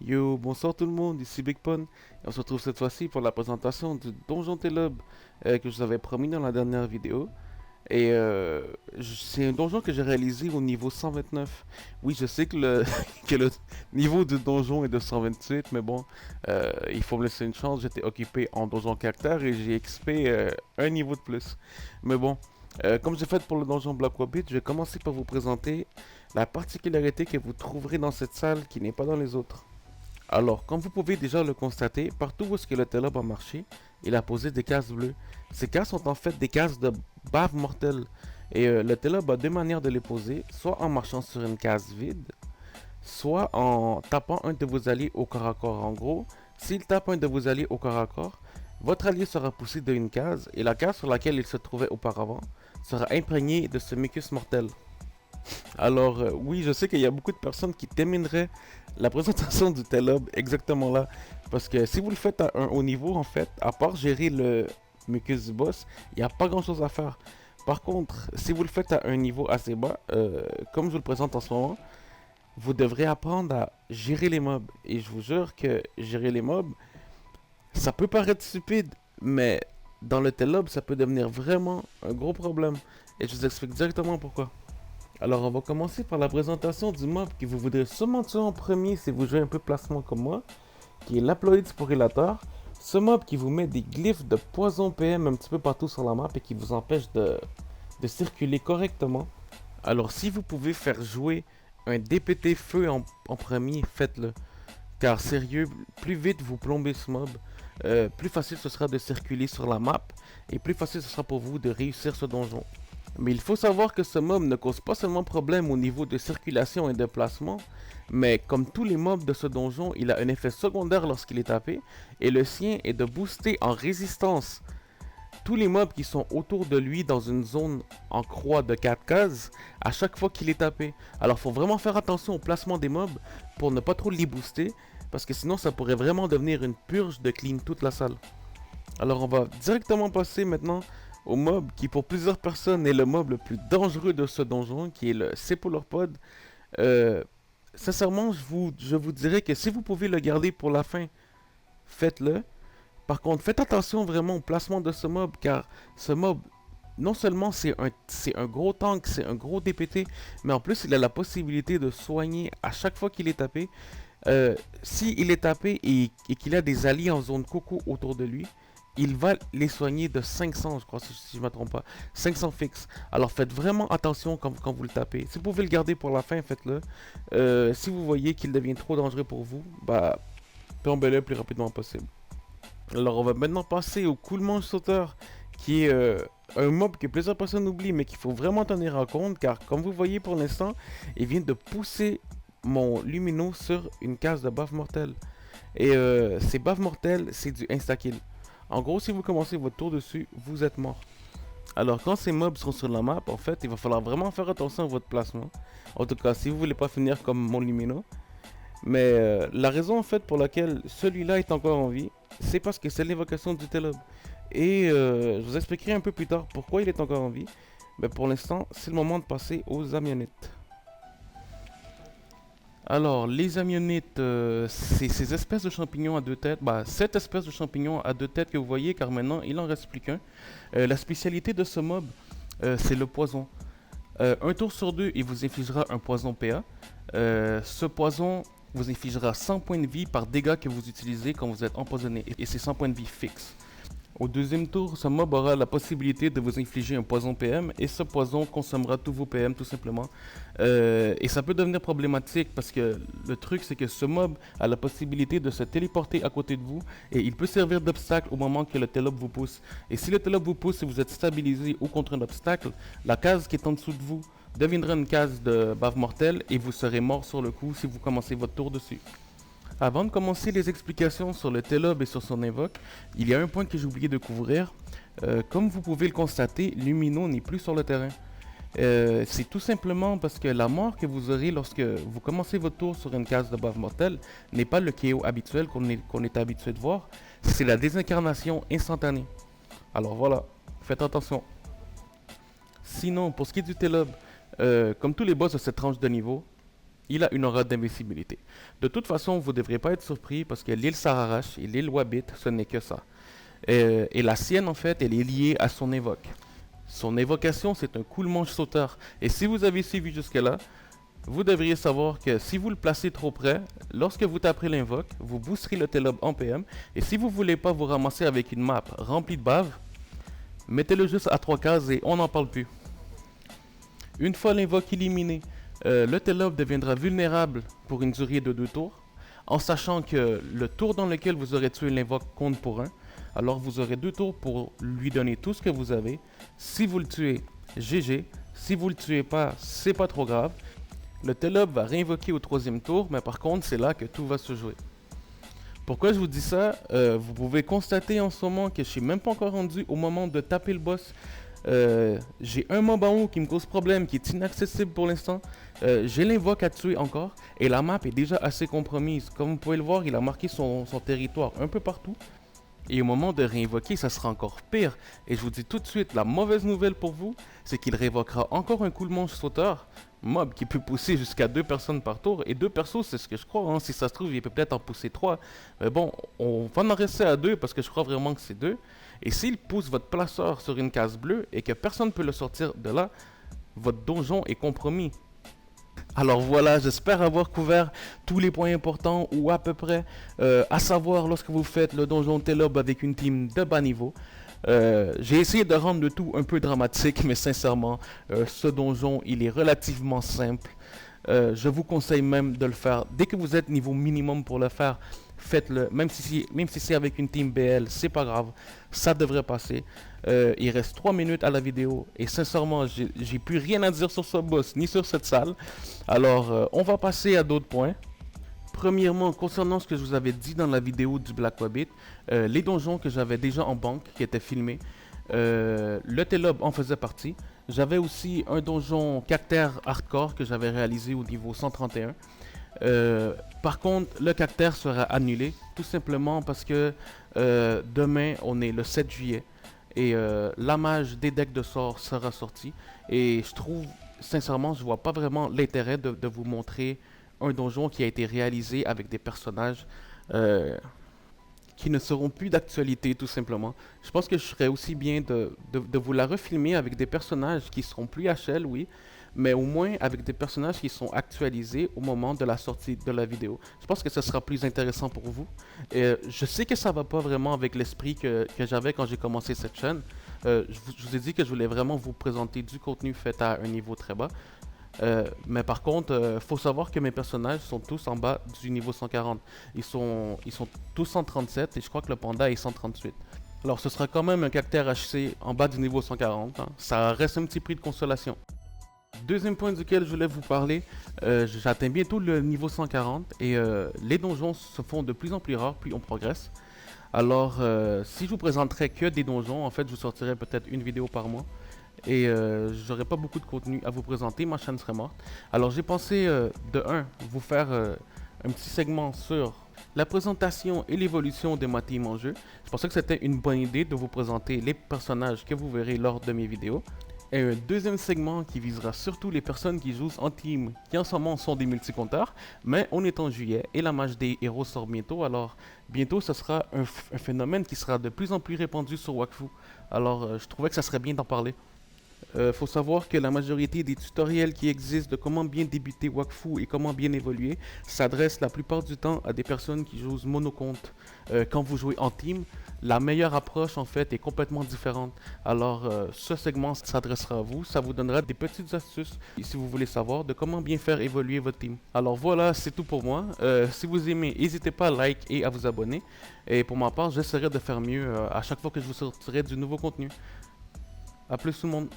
Yo, bonsoir tout le monde, ici Big Pun. Et on se retrouve cette fois-ci pour la présentation du Donjon Télob que je vous avais promis dans la dernière vidéo. Et c'est un donjon que j'ai réalisé au niveau 129. Oui, je sais que que le niveau du donjon est de 128, mais bon, il faut me laisser une chance. J'étais occupé en donjon caractère et j'ai XP un niveau de plus. Mais bon, comme j'ai fait pour le donjon Block Hobbit, je vais commencer par vous présenter la particularité que vous trouverez dans cette salle qui n'est pas dans les autres. Alors, comme vous pouvez déjà le constater, partout où est-ce que le Telob a marché, il a posé des cases bleues. Ces cases sont en fait des cases de bave mortelle. Et le Telob a deux manières de les poser, soit en marchant sur une case vide, soit en tapant un de vos alliés au corps à corps. En gros, s'il tape un de vos alliés au corps à corps, votre allié sera poussé d'une case et la case sur laquelle il se trouvait auparavant sera imprégnée de ce mucus mortel. Alors, oui, je sais qu'il y a beaucoup de personnes qui termineraient la présentation du Telob exactement là. Parce que si vous le faites à un haut niveau, en fait, à part gérer le mucus du boss, il n'y a pas grand chose à faire. Par contre, si vous le faites à un niveau assez bas, comme je vous le présente en ce moment, vous devrez apprendre à gérer les mobs. Et je vous jure que gérer les mobs, ça peut paraître stupide, mais dans le Telob, ça peut devenir vraiment un gros problème. Et je vous explique directement pourquoi. Alors, on va commencer par la présentation du mob que vous voudrez sûrement tuer en premier si vous jouez un peu placement comme moi, qui est l'Haploid Sporilator. Ce mob qui vous met des glyphes de poison PM un petit peu partout sur la map et qui vous empêche de circuler correctement. Alors, si vous pouvez faire jouer un DPT feu en premier, faites-le. Car sérieux, plus vite vous plombez ce mob, plus facile ce sera de circuler sur la map et plus facile ce sera pour vous de réussir ce donjon. Mais il faut savoir que ce mob ne cause pas seulement problème au niveau de circulation et de placement, mais comme tous les mobs de ce donjon, il a un effet secondaire lorsqu'il est tapé, et le sien est de booster en résistance tous les mobs qui sont autour de lui dans une zone en croix de 4 cases à chaque fois qu'il est tapé. Alors il faut vraiment faire attention au placement des mobs pour ne pas trop les booster, parce que sinon ça pourrait vraiment devenir une purge de clean toute la salle. Alors on va directement passer maintenant au mob qui pour plusieurs personnes est le mob le plus dangereux de ce donjon, qui est le Cephalorpod. Euh, Sincèrement, je vous dirais que si vous pouvez le garder pour la fin, faites-le. Par contre, faites attention vraiment au placement de ce mob, car ce mob, non seulement c'est un gros tank, c'est un gros DPT, mais en plus il a la possibilité de soigner à chaque fois qu'il est tapé. Si il est tapé et qu'il a des alliés en zone coco autour de lui, il va les soigner de 500, je crois, si je ne me trompe pas. 500 fixe. Alors faites vraiment attention quand vous le tapez. Si vous pouvez le garder pour la fin, faites-le. Si vous voyez qu'il devient trop dangereux pour vous, bah, tombez-le le plus rapidement possible. Alors on va maintenant passer au coulement sauteur, qui est un mob que plusieurs personnes oublient, mais qu'il faut vraiment tenir en compte, car comme vous voyez pour l'instant, il vient de pousser mon lumino sur une case de baffe mortelle. Et ces baffes mortelles, c'est du insta-kill. En gros, si vous commencez votre tour dessus, vous êtes mort. Alors, quand ces mobs seront sur la map, en fait, il va falloir vraiment faire attention à votre placement. En tout cas, si vous voulez pas finir comme mon Lumino. Mais la raison, en fait, pour laquelle celui-là est encore en vie, c'est parce que c'est l'évocation du Telob. Et je vous expliquerai un peu plus tard pourquoi il est encore en vie. Mais pour l'instant, c'est le moment de passer aux amionites. Alors, les amionites, c'est ces espèces de champignons à deux têtes. Bah, cette espèce de champignon à deux têtes que vous voyez, car maintenant, il en reste plus qu'un. La spécialité de ce mob, c'est le poison. Un tour sur deux, il vous infligera un poison PA. Ce poison vous infligera 100 points de vie par dégâts que vous utilisez quand vous êtes empoisonné. Et c'est 100 points de vie fixe. Au deuxième tour, ce mob aura la possibilité de vous infliger un poison PM et ce poison consommera tous vos PM tout simplement. Et ça peut devenir problématique parce que le truc c'est que ce mob a la possibilité de se téléporter à côté de vous et il peut servir d'obstacle au moment que le Telob vous pousse. Et si le Telob vous pousse et vous êtes stabilisé ou contre un obstacle, la case qui est en dessous de vous deviendra une case de bave mortelle et vous serez mort sur le coup si vous commencez votre tour dessus. Avant de commencer les explications sur le Telob et sur son invoque, il y a un point que j'ai oublié de couvrir. Comme vous pouvez le constater, Lumino n'est plus sur le terrain. C'est tout simplement parce que la mort que vous aurez lorsque vous commencez votre tour sur une case de bave mortelle n'est pas le KO habituel qu'on est habitué de voir, c'est la désincarnation instantanée. Alors voilà, faites attention. Sinon, pour ce qui est du Telob, comme tous les boss de cette tranche de niveau, il a une aura d'invisibilité. De toute façon, vous ne devrez pas être surpris parce que l'île Sararash et l'île Wabit, ce n'est que ça. Et la sienne, en fait, elle est liée à son évoque. Son évocation, c'est un coulement sauteur. Et si vous avez suivi jusque-là, vous devriez savoir que si vous le placez trop près, lorsque vous taperez l'invoque, vous boosterez le T-Lob en PM. Et si vous ne voulez pas vous ramasser avec une map remplie de bave, mettez-le juste à 3 cases et on n'en parle plus. Une fois l'invoque éliminé, le T-Lob deviendra vulnérable pour une durée de 2 tours, en sachant que le tour dans lequel vous aurez tué l'invoque compte pour 1. Alors vous aurez 2 tours pour lui donner tout ce que vous avez. Si vous le tuez, GG. Si vous le tuez pas, c'est pas trop grave. Le T-Lob va réinvoquer au 3e tour, mais par contre, c'est là que tout va se jouer. Pourquoi je vous dis ça? Vous pouvez constater en ce moment que je suis même pas encore rendu au moment de taper le boss. J'ai un mob en haut qui me cause problème, qui est inaccessible pour l'instant. J'ai l'invoque à tuer encore, et la map est déjà assez compromise. Comme vous pouvez le voir, il a marqué son territoire un peu partout. Et au moment de réinvoquer, ça sera encore pire. Et je vous dis tout de suite, la mauvaise nouvelle pour vous, c'est qu'il réinvoquera encore un coulement sauteur, mob qui peut pousser jusqu'à 2 personnes par tour. Et 2 persos, c'est ce que je crois. Hein. Si ça se trouve, il peut peut-être en pousser 3. Mais bon, on va en rester à 2 parce que je crois vraiment que c'est 2. Et s'il pousse votre placeur sur une case bleue et que personne ne peut le sortir de là, votre donjon est compromis. Alors voilà, j'espère avoir couvert tous les points importants ou à peu près, à savoir lorsque vous faites le donjon T-Lob avec une team de bas niveau. J'ai essayé de rendre le tout un peu dramatique, mais sincèrement, ce donjon, il est relativement simple. Je vous conseille même de le faire. Dès que vous êtes niveau minimum pour le faire, faites-le. Même si c'est avec une team BL, c'est pas grave. Ça devrait passer. Il reste 3 minutes à la vidéo. Et sincèrement, j'ai plus rien à dire sur ce boss, ni sur cette salle. Alors, on va passer à d'autres points. Premièrement, concernant ce que je vous avais dit dans la vidéo du Black Wabbit, les donjons que j'avais déjà en banque, qui étaient filmés, le T-Lob en faisait partie. J'avais aussi un donjon cactère hardcore que j'avais réalisé au niveau 131. Par contre, le cactère sera annulé, tout simplement parce que demain, on est le 7 juillet, et la mage des decks de sorts sera sortie. Et je trouve, sincèrement, je vois pas vraiment l'intérêt de vous montrer un donjon qui a été réalisé avec des personnages qui ne seront plus d'actualité, tout simplement. Je pense que je serais aussi bien de vous la refilmer avec des personnages qui seront plus HL, oui, mais au moins avec des personnages qui sont actualisés au moment de la sortie de la vidéo. Je pense que ce sera plus intéressant pour vous. Et je sais que ça va pas vraiment avec l'esprit que j'avais quand j'ai commencé cette chaîne. Je vous ai dit que je voulais vraiment vous présenter du contenu fait à un niveau très bas. Mais par contre, faut savoir que mes personnages sont tous en bas du niveau 140. Ils sont tous 137 et je crois que le panda est 138. Alors ce sera quand même un cactère HC en bas du niveau 140. Hein. Ça reste un petit prix de consolation. Deuxième point duquel je voulais vous parler, j'atteins bientôt le niveau 140 et les donjons se font de plus en plus rares, plus on progresse. Alors si je vous présenterais que des donjons, en fait je vous sortirais peut-être une vidéo par mois. Et j'aurais pas beaucoup de contenu à vous présenter, ma chaîne serait morte. Alors j'ai pensé de 1, vous faire un petit segment sur la présentation et l'évolution de ma team en jeu. Je pensais que c'était une bonne idée de vous présenter les personnages que vous verrez lors de mes vidéos. Et un deuxième segment qui visera surtout les personnes qui jouent en team, qui en ce moment sont des multicompteurs, mais on est en juillet et la mage des héros sort bientôt, alors bientôt ce sera un phénomène qui sera de plus en plus répandu sur Wakfu. Alors je trouvais que ça serait bien d'en parler. Faut savoir que la majorité des tutoriels qui existent de comment bien débuter Wakfu et comment bien évoluer s'adressent la plupart du temps à des personnes qui jouent monocompte. Quand vous jouez en team, la meilleure approche en fait est complètement différente. Alors ce segment s'adressera à vous, ça vous donnera des petites astuces si vous voulez savoir de comment bien faire évoluer votre team. Alors voilà, c'est tout pour moi. Si vous aimez, n'hésitez pas à like et à vous abonner. Et pour ma part, j'essaierai de faire mieux à chaque fois que je vous sortirai du nouveau contenu. A plus tout le monde.